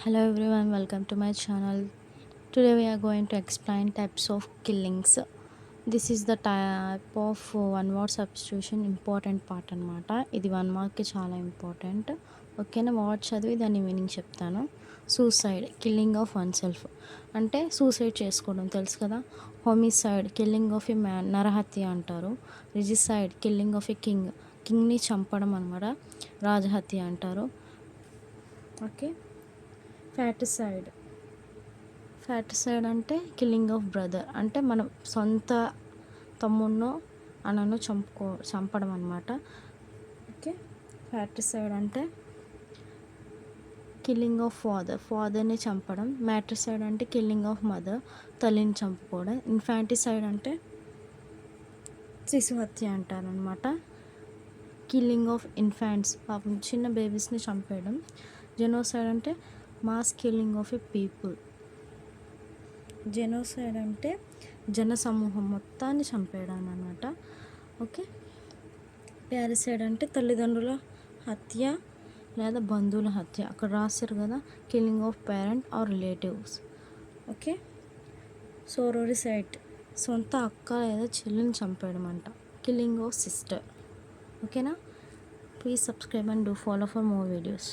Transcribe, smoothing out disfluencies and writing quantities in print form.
Hello everyone, welcome to my channel. Today we are going to explain types of killings. This is the type of one word substitution important part అనమాట. ఇది 1 మార్క్కి చాలా important. ఓకేనా, word చదివి దాని meaning చెప్తాను. Suicide, killing of one self అంటే suicide చేసుకోవడం తెలుసు కదా. Homicide, killing of a man, నరహత్య అంటారు. రిజిసైడ్, కిల్లింగ్ ఆఫ్ ఎ కింగ్ని చంపడం అనమాట, రాజహత్య అంటారు. ఓకే. ఫ్యాటిసైడ్ అంటే కిల్లింగ్ ఆఫ్ బ్రదర్ అంటే మనం సొంత తమ్ముడినో అన్నను చంపడం అనమాట. ఓకే. ఫ్యాటిసైడ్ అంటే కిల్లింగ్ ఆఫ్ ఫాదర్ని చంపడం. మ్యాట్రిసైడ్ అంటే కిల్లింగ్ ఆఫ్ మదర్, తల్లిని చంపుకోవడం. ఇన్ఫాంటిసైడ్ అంటే శిశుహత్య అంటారనమాట. కిల్లింగ్ ఆఫ్ ఇన్ఫాంట్స్, పాపం చిన్న బేబీస్ని చంపేయడం. జెనోసైడ్ అంటే mass killing of a people. Genocide అంటే జన సమూహం మొత్తాన్ని చంపేయడం అనమాట. ఓకే. ప్యారిసైడ్ అంటే తల్లిదండ్రుల హత్య లేదా బంధువుల హత్య. అక్కడ రాశారు కదా, killing of parent or relatives. Okay. Sororicide, సొంత అక్క లేదా చెల్లిని చంపేయడం అంట, కిల్లింగ్ ఆఫ్ సిస్టర్. ఓకేనా. Please subscribe and do follow for more videos.